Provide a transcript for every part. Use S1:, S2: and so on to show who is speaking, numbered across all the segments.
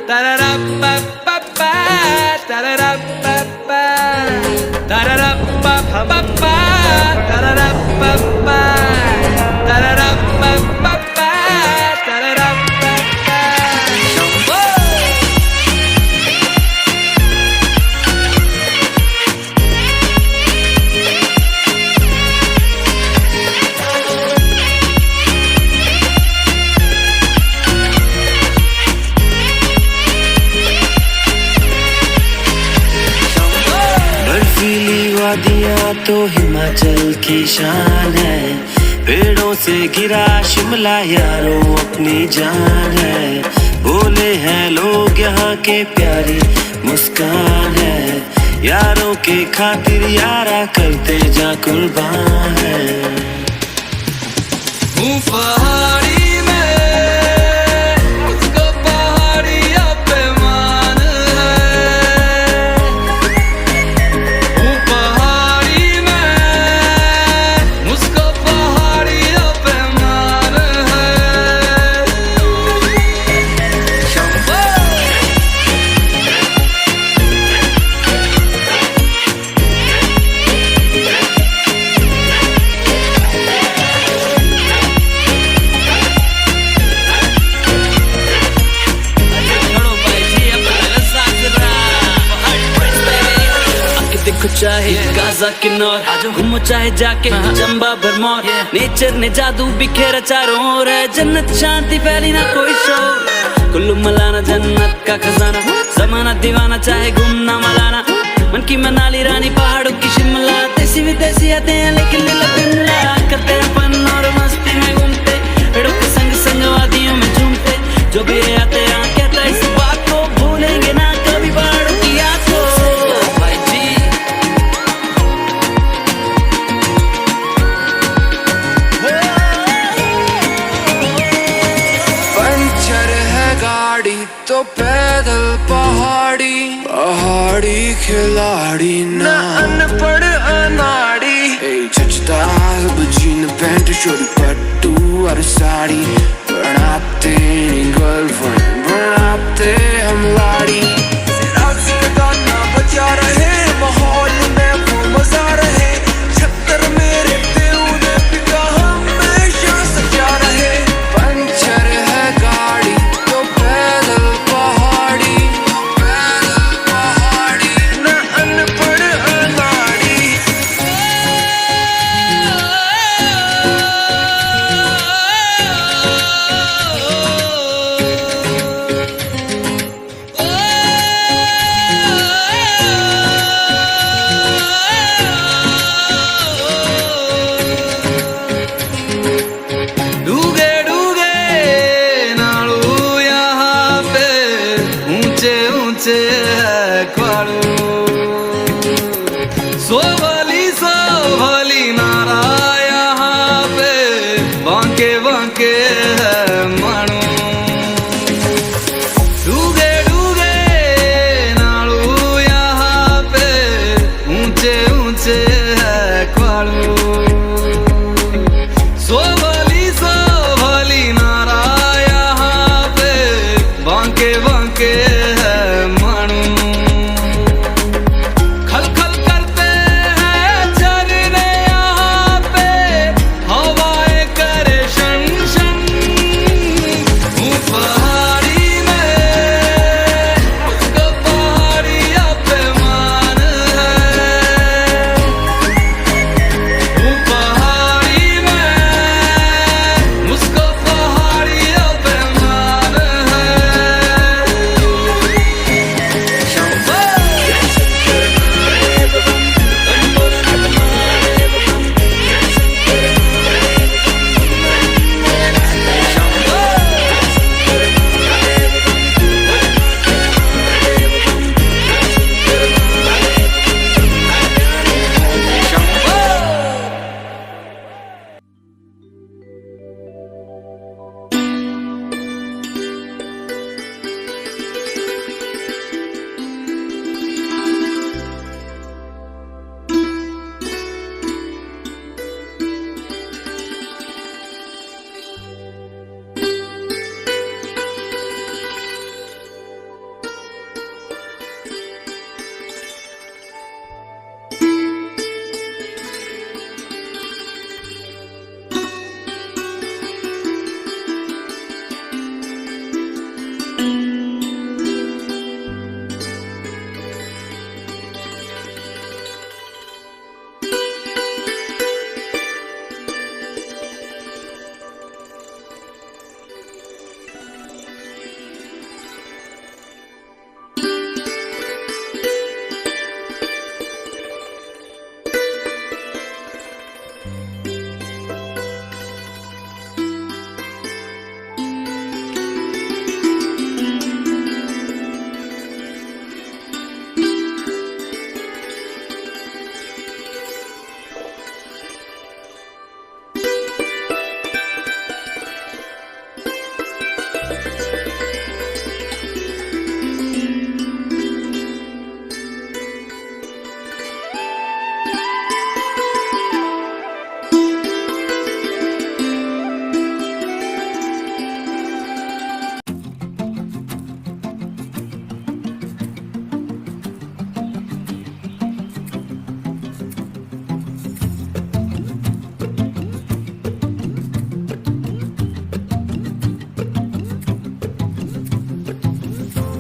S1: tararapapapa, tararapapa, tararapapapa, tararapapa, tararapapapa, tararapapa.
S2: बर्फीली वादियाँ तो हिमाचल की शान है, पेड़ों से गिरा शिमला यारों अपनी जान है। बोले हैं लोग यहाँ के प्यारी मुस्कान है, यारों के खातिर यारा करते जा कुर्बान है।
S1: पहाड़ी में उसको पहाड़िया पे मान है, पहाड़ी में उसको पहाड़िया पे मान है।
S3: देखो चाहे गाजा किन्नौर, घूमो चाहे जाके चंबा भरमौर, नेचर ने जादू बिखेरा चारों ओर है। जन्नत शांति फैली ना कोई शोर, कुल्लू मलाना जन्नत का खजाना, जमाना दीवाना चाहे घूमना मलाना। मन की मनाली रानी पहाड़ों की शिमला, देसी विदेशी आते हैं लेकिन लीला बिमला, करते हैं फन और मस्ती में घूमते, पेड़ों के संग संग वादियों में झूमते। जो भी आते हैं कहता है इस बात को, भूलेंगे ना कभी पहाड़ों की याद को।
S4: तो पैदल पहाड़ी पहाड़ी खिलाड़ी ना अनपढ़ अनाड़ी, जचता सब जीन पैंट छोड़ी पट्टू और साड़ी, बनाते गर्लफ्रेंड बनाते हम लाड़ी। गाना बजा रहे माहौल में वो मजा रहे, छत्तर मेरे दिल ने पिता हमेशा सजा रहे। पंचर है गाड़ी तो पैदल पहाड़ी ना अनपढ़ अनाड़ी।
S1: डूगे डूगे नालू यहाँ पे, ऊंचे ऊंचे है ख्वाड़ू, सोभली नारा यहाँ पे, बांके बांके है मानू। डूगे डूगे नालू यहाँ पे, ऊंचे ऊंचे है ख्वाड़ू, सोभली नारा यहाँ पे, बांके बांके है मानू। खल खल करते हैं झरने यहाँ पे, हवाएं करे शन शन,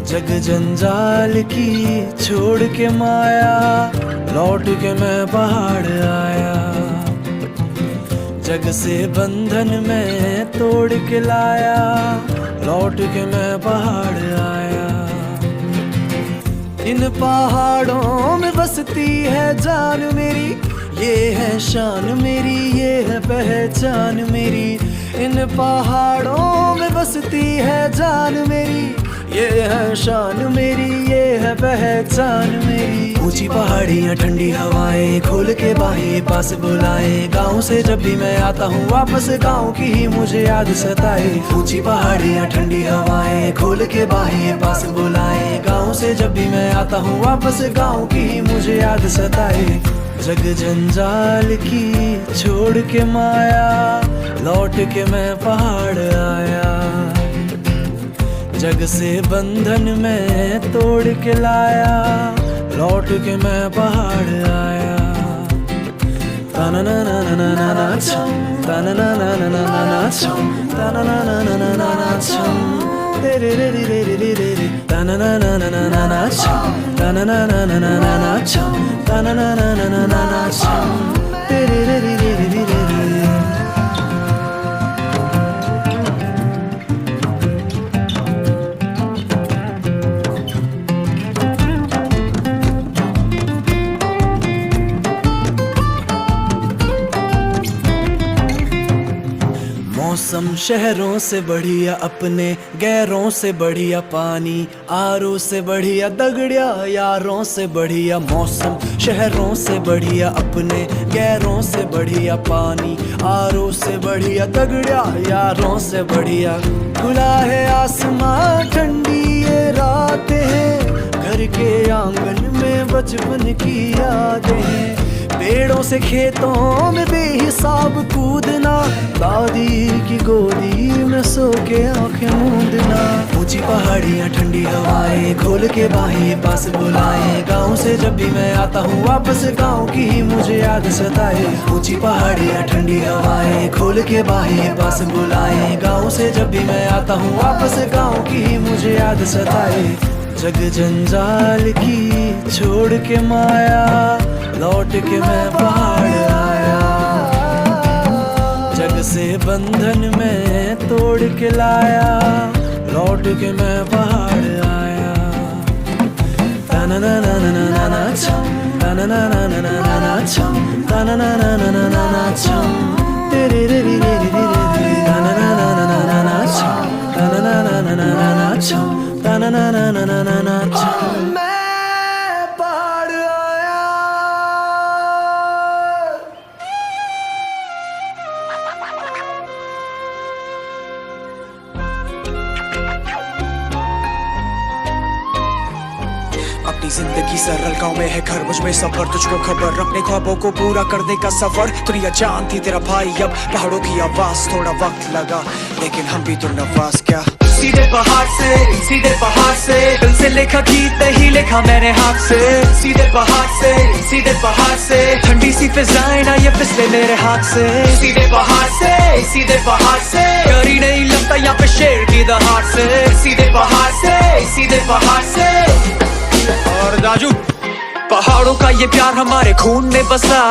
S5: जग जंजाल की छोड़ के माया, लौट के मैं पहाड़ आया। जग से बंधन में तोड़ के लाया, लौट के मैं पहाड़ आया। इन पहाड़ों में बसती है जान मेरी, ये है शान मेरी, ये है पहचान मेरी। इन पहाड़ों में बसती है जान मेरी, ये है शान मेरी, ये है पहचान मेरी। ऊंची पहाड़ियाँ ठंडी हवाएं खोल के बाहें पास बुलाए, गाँव से जब भी मैं आता हूँ वापस गाँव की ही मुझे याद सताए। ऊंची पहाड़ियाँ ठंडी हवाएं खोल के बाहें पास बुलाए, गाँव से जब भी मैं आता हूँ वापस गाँव की ही मुझे याद सताए। जग जंजाल की छोड़ के माया, लौट के मैं पहाड़ आया। जग से बंधन में तोड़ के लाया, लौट के मैं पहाड़ आया। तना ना ना ना ना ना ना छम, तना ना ना ना ना ना ना छम, तना ना ना ना ना ना ना छम, तेरे रे रे रे रे रे रे, तना ना ना ना ना ना ना छम, तना ना ना ना ना ना ना छम, तना ना ना ना ना ना ना छम, तेरे रे रे रे रे रे रे। मौसम शहरों से बढ़िया, अपने गैरों से बढ़िया पानी, आरों से बढ़िया दगड़िया, यारों से बढ़िया। मौसम शहरों से बढ़िया, अपने गैरों से बढ़िया पानी, आरों से बढ़िया दगड़िया, यारों से बढ़िया। खुला है आसमां, ठंडी ये रातें हैं, घर के आंगन में बचपन की यादें हैं। पेड़ों से खेतों में बेहिसाब कूदना, दादी की गोदी में सो के आंखें मूंदना। ऊंची पहाड़ियाँ ठंडी हवाएं खोल के बाहें पास बुलाए, गाँव से जब भी मैं आता हूँ वापस गाँव की ही मुझे याद सताए। ऊंची पहाड़ियाँ ठंडी हवाएं खोल के बाहें पास बुलाए, गाँव से जब भी मैं आता हूँ वापस गाँव की ही मुझे याद सताए। जग जंजाल की छोड़ के माया, लौट के मैं पहाड़ आया। जग से बंधन में तोड़ के लाया, लौट के मैं पहाड़ आया। तना ना ना ना ना ना ना छम, तना ना ना ना ना ना ना छम, तना ना ना ना ना ना ना छम, तेरे रे रे रे रे रे, तना ना ना ना ना ना ना छम, तना ना ना ना ना ना ना छम, तना ना ना ना ना ना ना छम।
S6: अपनी जिंदगी सरल गाँव में है घर, मुझ में सफर, तुझको खबर अपने ख्वाबों को पूरा करने का सफर। दुनिया जानती तेरा भाई अब पहाड़ों की आवाज, थोड़ा वक्त लगा लेकिन हम भी तो नवाज। क्या सीधे पहाड़ से दिल से लिखा गीत नहीं लिखा मैंने हाथ से। सीधे पहाड़ से ठंडी सी फिजाएं ना ये फिसले मेरे हाथ से। सीधे पहाड़ से डर ही नहीं लगता यहाँ पे शेर की दहाड़ से। सीधे पहाड़ से और दाजू पहाड़ों का ये प्यार हमारे खून में बसा,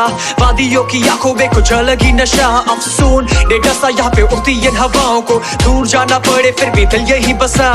S6: वादियों की आंखों में कुछ अलग ही नशा। अफसून ने डसा यहाँ पे उड़ती इन हवाओं को, दूर जाना पड़े फिर भी दिल यही बसा।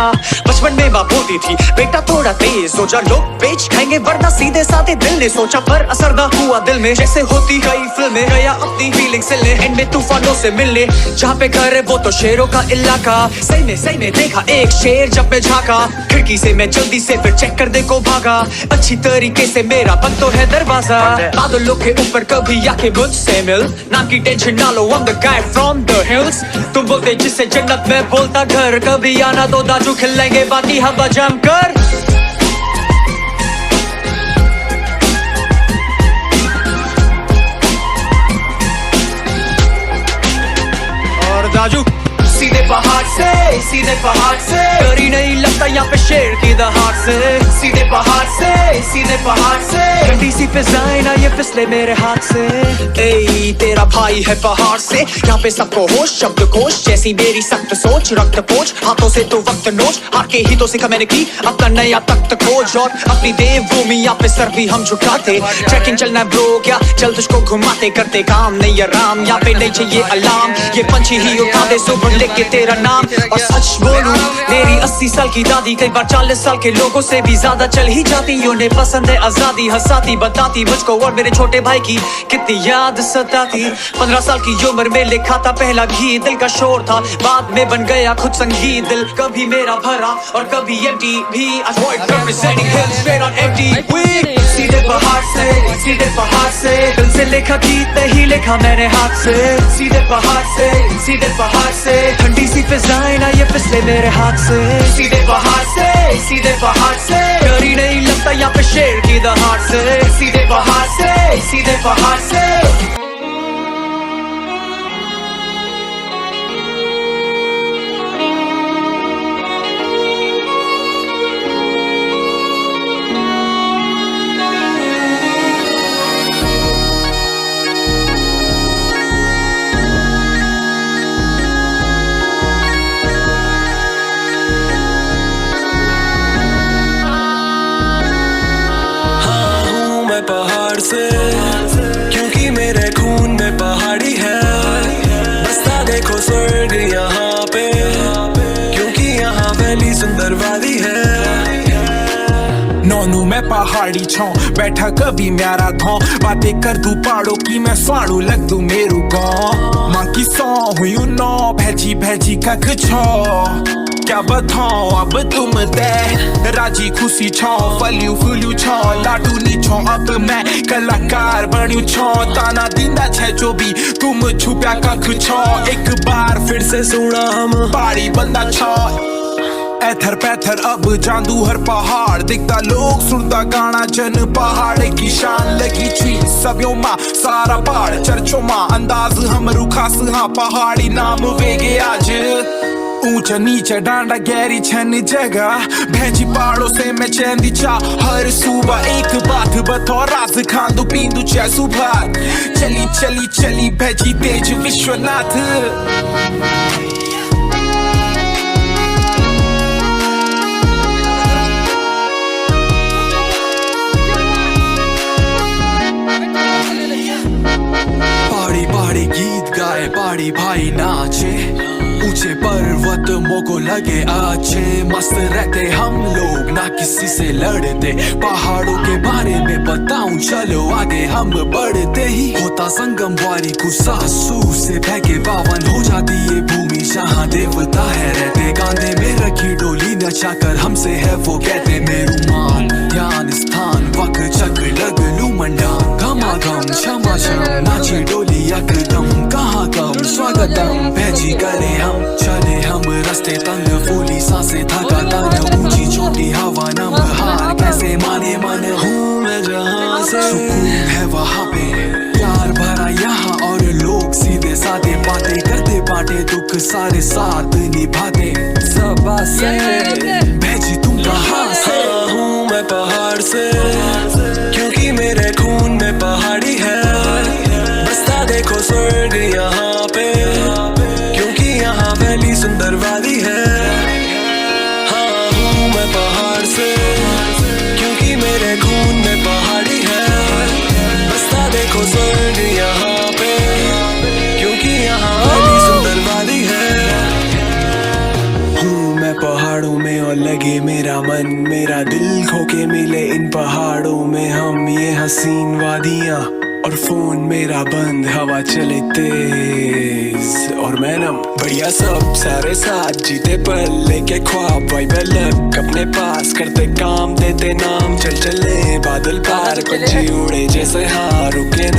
S6: बचपन में माँ बोलती थी बेटा थोड़ा तेज सोचा, लोग बेच खाएंगे वरना सीधे साधे दिल ने सोचा। पर असर ना हुआ दिल में जैसे होती कई फिल्में, गया अपनी फीलिंग से ले एंड में तूफानों से मिलने। जहाँ पे घर है वो तो शेरों का इलाका, सही में देखा एक शेर जब मैं झांका खिड़की से, मैं जल्दी से फिर चेक कर दे को भागा। अच्छी तरीके से मेरा बंद तो है दरवाजा, बादलों के ऊपर कभी आके मुझसे मिल। नाम की टेंशन ना लो, I'm the guy from the hills। तुम बोलते जिससे जन्नत में बोलता घर, कभी आना तो दाजू खिलेंगे बाती हवा जम कर। और दाजू सीधे सीधे पहाड़ से। डर ही नहीं लगता यहाँ पे शेर की दहाड़ से। सीधे पहाड़ से, सीधे पहाड़ से। ठंडी सी फिजाएं ना ये फिसले मेरे हाथ से। ए तेरा भाई है पहाड़ से। यहाँ पे सबको होश, शब्द कोश जैसी मेरी सख्त सोच। रक्त पोछ हाथों से तो वक्त नोच। हार के ही तो सीखा मैंने की अपना नया तख्त खोज। और अपनी देवभूमि यहाँ पे सर भी हम झुकाते। ट्रैकिंग चलना ब्रो क्या, चल तुझको घुमाते। करते काम नहीं आराम, यहाँ पे नहीं चाहिए अलार्म। ये पंछी ही उठा दे सुबह लिख के तेरा नाम। और सच बोलूं मेरी 80 साल की दादी कई बार 40 साल के लोगों से भी ज्यादा चल ही जाती। उन्हें पसंद है आजादी, हंसाती बताती मुझको और मेरे छोटे भाई की कितनी याद सताती। 15 साल की उम्र में लिखा था पहला गीत, दिल का शोर था बाद में बन गया खुद संगीत। दिल कभी मेरा भरा और कभी empty भी। Avoid representing him straight on empty weed। सीधे पहाड़ से, सीधे पहाड़ से। दिल से लिखा गीत नहीं लिखा मैंने हाथ से। सीधे पहाड़ से, सीधे पहाड़ से। ठंडी सी फिजाएं ना ये फिसले मेरे हाथ से। सीधे पहाड़ से, सीधे पहाड़ से। डर ही नहीं लगता यहाँ पे शेर की दहाड़ से। सीधे पहाड़ से, सीधे पहाड़ से।
S2: पहाड़ से क्योंकि मेरे खून में पहाड़ी है। बसता देखो स्वर्ग यहाँ पे क्योंकि यहाँ वैली सुंदर वादी है।
S7: नौनू मैं पहाड़ी छौ बैठा कभी म्यारा थो। बातें कर दू पहाड़ों की मैं स्वाड़ू लग दू मेरू गाँव। माँ की सौ हुई नौ भैजी भैजी कख छो। क्या बताऊं अब तुम दे राजी खुशी छो। फल्यू फुल्यू छो लाडू नी छो। अब मैं कलाकार बन्यू छो। ताना दींदा छे जो भी तुम छुपया कख छो। एक बार फिर से सुना हम पहाड़ी बंदा छो। ऐथर पैथर अब जांदू हर पहाड़ दिखता लोग सुनता गाना जन पहाड़ की शान लगी छी। सबियों माँ सारा पहाड़ चर्चों माँ अंदाज हम रुखास। हाँ पहाड़ी नाम वेगे आज। ऊंचा नीचा डांडा गहरी छन जगह। भैंजी पहाड़ों से मैं चैंदी चा हर सुबह। एक बात बतो राज खांदू पींदू चाय सुबह। चली चली चली भैंजी तेज विश्वनाथ।
S5: पहाड़ी पहाड़ी गीत गाए पहाड़ी भाई नाचे। ऊंचे पर्वत मोको लगे अच्छे। मस्त रहते हम लोग ना किसी से लड़ते। पहाड़ों के बारे में बताऊं चलो आगे हम बढ़ते ही। होता संगम वारी कुसासू से बहके पावन हो जाती ये भूमि जहाँ देवता है रहते। कांधे में रखी डोली नचाकर हमसे है वो कहते मेरू मान। ध्यान स्थान वक चक लग लू मंडान। घमाघम क्षमा क्षम नाची डोली यकदम। कहाँ कम स्वागतम भैजी करे हम। चले हम रास्ते तंग फूली सांसें थका तन। ऊंची छोटी हवा नम हार कैसे माने मन। हूँ मैं जहाँ से सुकून है वहाँ पे प्यार भरा यहाँ। और लोग सीधे साधे बातें करते बांटे दुख सारे साथ निभाते। सब से भैजी तुम कहाँ से।
S2: हूँ मैं पहाड़ से क्योंकि मेरे खून में पहाड़ी है। बसता देखो स्वर्ग यहाँ पे क्योंकि यहाँ वैली सुंदर वादी है। हाँ हूँ मैं पहाड़ से क्योंकि मेरे खून में पहाड़ी है। बसता देखो स्वर्ग यहाँ पे क्योंकि यहाँ वैली सुंदर वादी है।
S6: हूँ मैं पहाड़ों में और लगे मेरा मन। मेरा दिल खो के मिले इन पहाड़ों में हम। ये हसीन वादियाँ और फोन मेरा बंद। हवा चले तेज और मैं नम। बढ़िया सब सारे साथ जीते पल लेके ख्वाब। वाई लक अपने पास करते काम देते नाम। चल चले बादल पार पंछी उड़े जैसे। हाँ रुके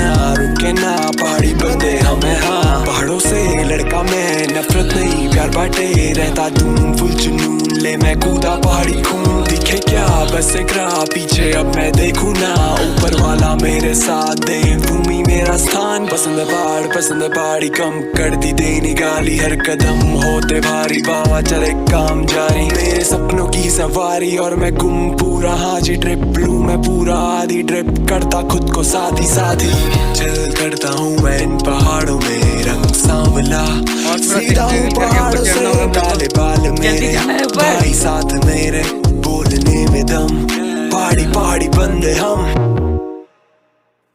S6: ना पहाड़ी बंदे हमें। हाँ पहाड़ों से लड़का मैं नफरत नहीं प्यार बांटे रहता धूम फुल जुनून। ले मैं कूदा पहाड़ी खून दिखे क्या बस एक राह पीछे अब मैं देखूं ना। ऊपर वाला मेरे साथ दे भूमि मेरा स्थान। पसंद पहाड़ी कम कर
S4: करती देनी गाली, हर कदम होते भारी, बाबा चले काम जारी, मेरे सपनों की सवारी और मैं गुम पूरा, हाजी ट्रिप लूं मैं पूरा, आधी ट्रिप करता खुद को साथी साथी, चल करता हूँ मैं इन पहाड़ों में रंग सांवला, सीधा हूँ पहाड़ों से काले बाल मेरे, भाई साथ मेरे बोलने में दम, पहाड़ी पहाड़ी बंदे हम।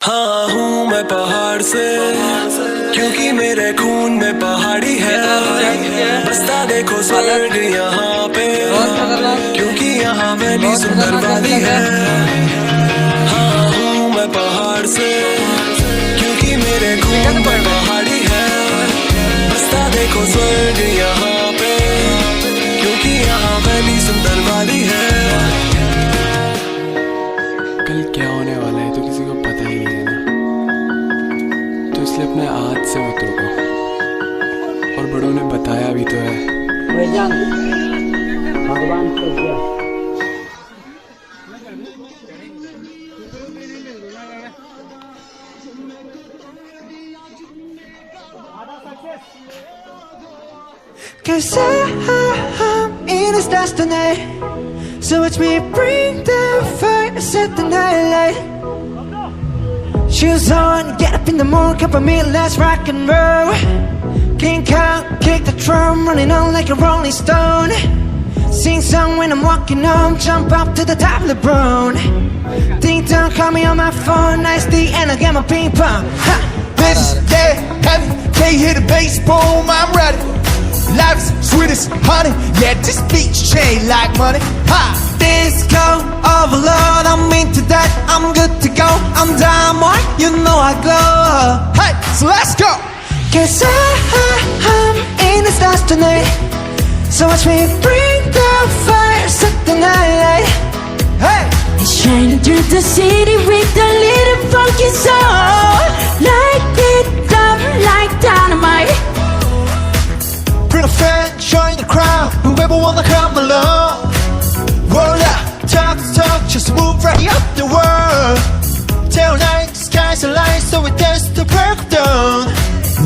S4: हाँ हूँ मैं पहाड़ से, क्योंकि मेरे खून में पहाड़ी है, बसता देखो स्वर्ग यहाँ पे, क्योंकि यहाँ वैली सुंदर वादी है। हाँ हूँ मैं पहाड़ से, क्योंकि मेरे खून में पहाड़ी है, बसता देखो स्वर्ग यहाँ पे, क्योंकि यहाँ वैली सुंदर वादी है।
S8: कल क्या होने वाला है तो किसी को पता ही नहीं है ना, तो इसलिए अपने हाथ से मत रोको, और बड़ों ने बताया भी तो है।
S9: भगवान को क्या
S6: Cause I'm in this destiny, so watch me bring the fire, set the night light. Shoes on, get up in the morning, cup of meal, let's rock and roll. King Kong, kick the drum, running on like a rolling stone. Sing song when I'm walking home, jump up to the top of the brown. Ding dong, call me on my phone, nice D, and I get my ping pong. Ha!
S10: Bitches, yeah, heavy, can't hear the bass, boom, I'm ready. Life's sweet as honey, yeah, this beach chain like money. Ha!
S6: Disco overload, I'm into that, I'm good to go. I'm diamond, you know I glow.
S10: Hey, so let's go.
S6: Cause I'm in the stars tonight, so watch me bring the fire, set the night light.
S10: Hey!
S11: Shining through the city with a little funky soul, light it up like dynamite.
S10: Bring a friend, join the crowd, whoever wanna come along. Roll up, talk the talk, just move right up the world. Till night, the skies are light, so we dance to break of dawn.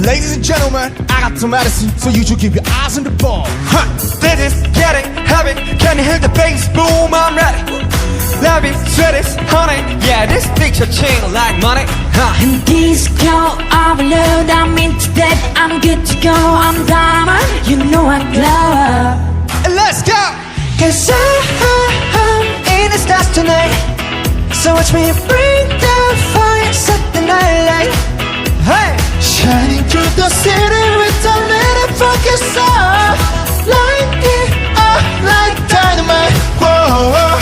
S10: Ladies and gentlemen, I got some medicine, so you should keep your eyes on the ball. Huh, this is getting heavy, can you hear the bass boom? I'm ready. Love it, sweat it, honey, yeah, this picture chain like money. Huh.
S11: And disco overload, I'm into that, I'm good to go. I'm diamond, you know I glow.
S10: Let's go!
S6: Cause I'm in the stars tonight, so watch me bring the fire, set the night light.
S10: Hey! Shining through the city with a little funky soul, light it up like dynamite. Whoa, whoa.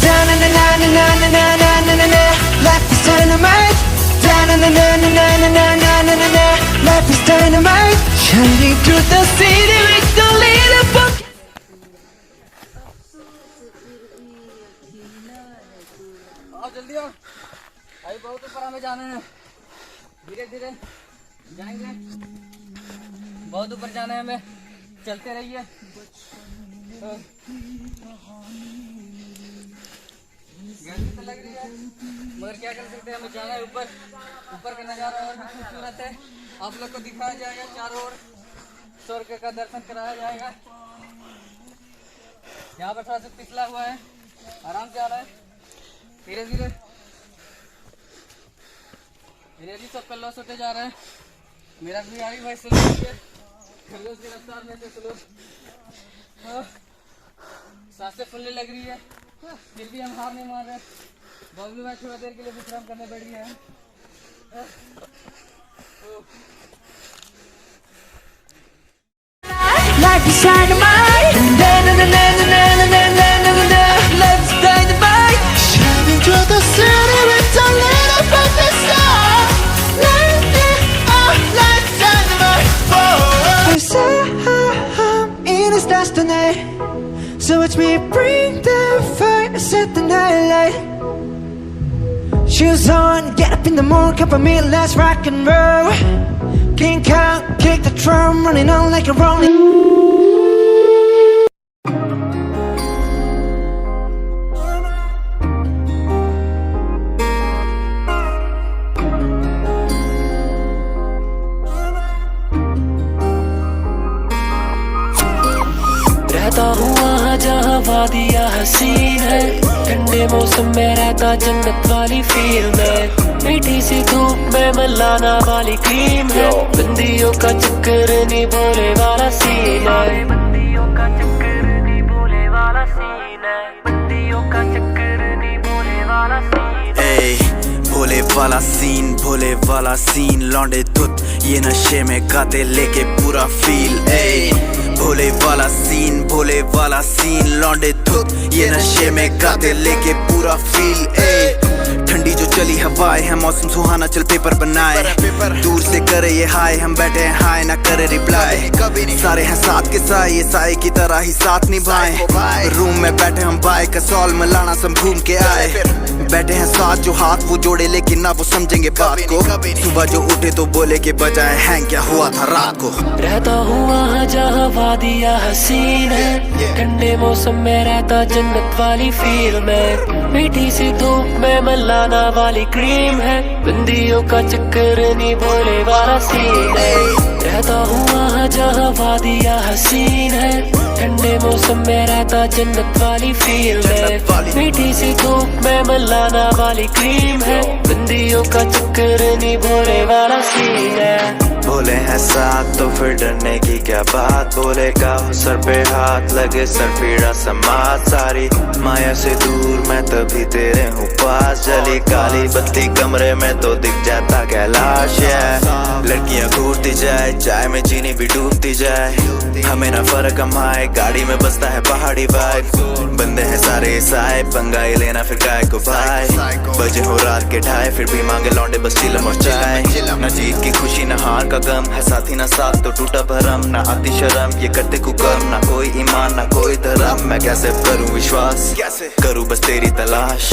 S6: Da na na na na na na na na na na. Life is dynamite. Da na na na na na na na na na na na. Life is dynamite. Shining through the city with a little funky.
S3: आओ जल्दी आओ, अभी बहुत ऊपर हमें जाना है, धीरे धीरे जाएंगे, बहुत ऊपर जाना है हमें, चलते रहिए। गर्मी तो लग रही है, मगर क्या कर सकते हैं, हमें जाना है ऊपर। ऊपर का नज़ारा और भी खूबसूरत है, आप लोग को दिखाया जाएगा, चारों ओर स्वर्ग का दर्शन कराया जाएगा। यहाँ पर थोड़ा सा पिछला हुआ है, आराम से आ रहा है, धीरे धीरे धीरे धीरे सब लॉस होते जा रहा है। मेरा भी गाड़ी भाई स्लो है, खरगोश की रफ्तार में से स्लो। सांसें फूलने लग रही है, फिर भी हम हार नहीं मान रहे। बबलू भाई थोड़ा देर के लिए विश्राम करने बैठ गया है।
S11: Life is dynamite.
S6: Na na na na na na na na na na na. Life is dynamite.
S10: Shining through the city with a little funky soul, light it up like dynamite. Whoa.
S6: Cause I'm in this destiny, so watch me bring the fire, set the night light. Shoes on, get up in the morning, cup of meal, let's rock and roll. King Kong, kick the drum, running on like a rolling.
S2: रहता हूँ वहाँ जहाँ वादियाँ हसीन है, ठंडे मौसम में रहता जन्नत वाली फील में, मीठी सी धूप में मलाना वाली क्रीम है, बंदियों का चक्कर नहीं भोले वाला सीन है, बंदियों का चक्कर नहीं भोले वाला सीन है, बंदियों का चक्कर नहीं भोले वाला सीन है।
S9: भोले वाला सीन लौंडे धुत ये नशे में गाते लेके पूरा फील। भोले वाला सीन लौंडे धुत ये नशे में गाते लेके पूरा फील। ठंडी जो चली हवाएं है, मौसम सुहाना चल पेपर बनाए, दूर से करे ये हाय, हम बैठे हैं हाय ना करे रिप्लाई, सारे हैं साथ के साए, ये साए की तरह ही साथ निभाएं, रूम में बैठे हम बाय कसौल मलाना सब घूम के आए, बैठे हैं साथ जो हाथ वो जोड़े लेकिन ना वो समझेंगे बात को, सुबह जो उठे तो बोले के बजाय हैंग क्या हुआ था रात को।
S2: रहता हूँ वहाँ जहाँ वादियाँ हसीन है, ठंडे मौसम में रहता जन्नत वाली फील में, मीठी सी धूप में मलाना वाली क्रीम है, बंदियों का चक्कर नहीं भोले वाला सीन है। रहता हूँ वहाँ जहाँ वादियाँ हसीन है, ठंडे मौसम में रहता जन्नत वाली फील में, मीठी सी धूप में मलाना वाली क्रीम है, बंदियों का चक्कर नहीं भोले वाला सीन है।
S9: बोले हैं साथ तो फिर डरने की क्या बात, बोले का हो सर पे हाथ लगे सर पीड़ा समाज, सारी माया से दूर मैं तभी तेरे हूँ पास, जली काली बत्ती कमरे में तो दिख जाता कैलाश है, लड़कियाँ घूरती जाए चाय में चीनी भी डूबती जाए, हमें ना फर्क कमाए गाड़ी में बसता है पहाड़ी वाइब, बंदे हैं सारे ईसाई पंगा ही लेना फिर काय को भाई, बजे हो रात के ढाई फिर भी मांगे लौंडे बस चिलम और चाय, ना जीत की खुशी ना हार का गम है साथी ना साथ तो टूटा भरम, ना आती शर्म ये करते कुकर्म, ना कोई ईमान ना कोई धर्म, मैं कैसे करूं विश्वास कैसे करूं बस तेरी तलाश,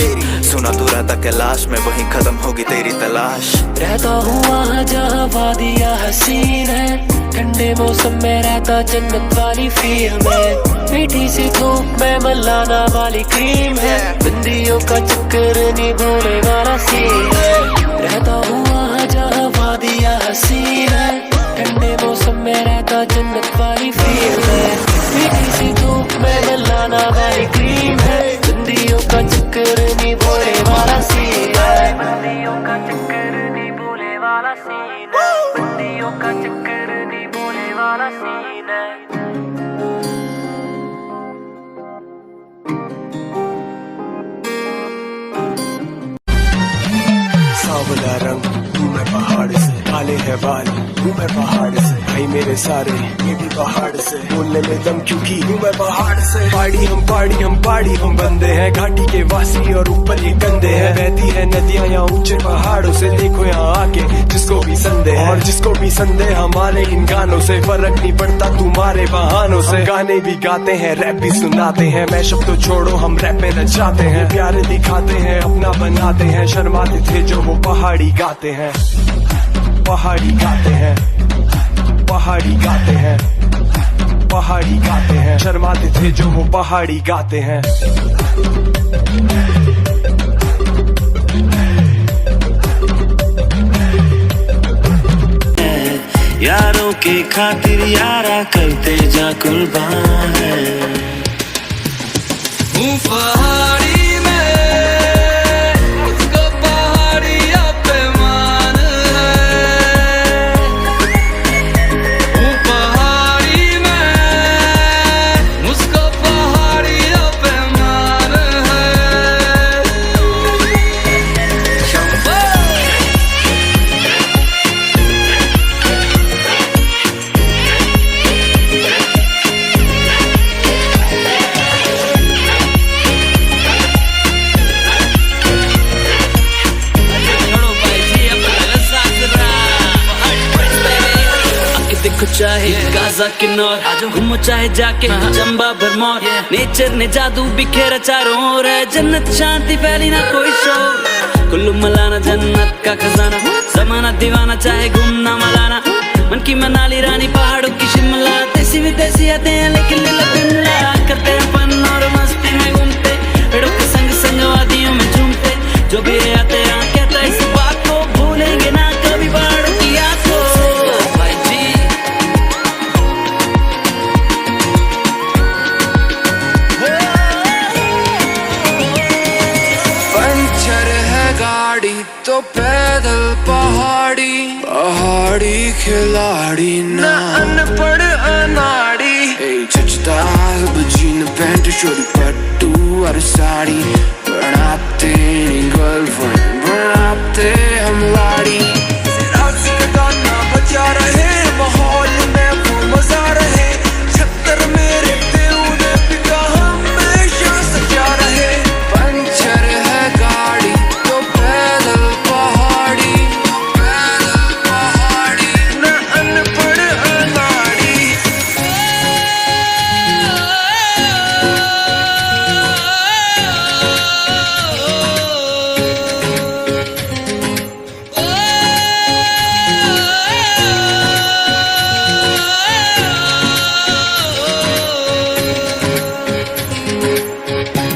S9: सुना तू रहता कैलाश में वहीं खत्म होगी तेरी तलाश।
S2: रहता हूँ वहाँ जहाँ वादियाँ हसीन है, ठंडे मौसम में रहता जन्नत वाली फील में, मीठी सी धूप में मलाना वाली क्रीम है, बंदियों का चक्कर नहीं भोले वाला सीन है। रहता हूँ वहाँ जहाँ वादियाँ हसीन है, ठंडे मौसम में रहता जन्नत वाली फील में, मीठी सी धूप में मलाना वाली क्रीम है, बंदियों का चक्कर नहीं भोले वाला सीन है, बंदियों का चक्कर नहीं भोले वाला सीन है, बंदियों का चक्कर नहीं भोले वाला सीन है।
S4: सांवला रंग हूँ मैं पहाड़ से, काले है बाल हूँ मैं पहाड़ से, भाई मेरे सारे ये भी पहाड़ से, बोलने में दम क्योंकि हूँ मैं पहाड़ से, पहाड़ी हम बंदे हैं घाटी के वासी और ऊपर ये गंदे हैं, बहती है नदियाँ यहाँ ऊंचे पहाड़ों से, देखो यहाँ आके जिसको भी संदेह है और जिसको भी संदेह हमारे इन गानों से, फर्क नहीं पड़ता तुम्हारे बहानों से, गाने भी गाते हैं रैप भी सुनाते हैं, मैशअप तो छोड़ो हम रैप में नचाते हैं, प्यारे दिखाते हैं अपना बनाते हैं, शर्माते थे जो वो पहाड़ी गाते हैं, पहाड़ी गाते हैं, पहाड़ी गाते हैं, पहाड़ी गाते हैं, शर्माते थे जो वो पहाड़ी गाते हैं।
S2: यारों के खातिर यारा करते जा कुर्बान है,
S1: हूँ पहाड़ी में उसको पहाड़िया पे मान है, हूँ पहाड़ी में उसको पहाड़िया पे मान है, शंभो
S3: देखो चाहे गाजा किन्नौर घूमो चाहे जाके चंबा भरमौर, नेचर ने जादू बिखेरा चारों ओर है, जन्नत शांति फैली ना कोई शोर, कुल्लू मलाना जन्नत का खजाना, जमाना दीवाना चाहे घूमना मलाना, मन की मनाली रानी पहाड़ों की शिमला, देसी विदेशी आते हैं लेकिन दिल्ला करते हैं फन और मस्ती में घूमते, पेड़ों के संग संग वादियों में झूमते, जो भी आते हैं कहता इस बात को भूलेंगे ना कभी पहाड़ों की याद को।
S4: खिलाड़ी ना अनपढ़ अनाड़ी जचता सब जीन पैंट शोरी पट्टू और साड़ी बनाते गर्लफ्रेंड बनाते हम लाड़ी गाना बजा रहे माहौल में वो मजा रहे छत्तर मेरे दिल पिता हमेशा सजा रहे पंचर है गाड़ी तो पैदल पहाड़ी ना अनपढ़ अनाड़ी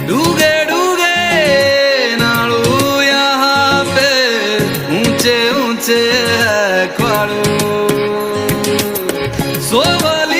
S1: डूगे डूगे नाड़ू यहाँ पे ऊंचे ऊंचे है ख्वाड़ू सोवल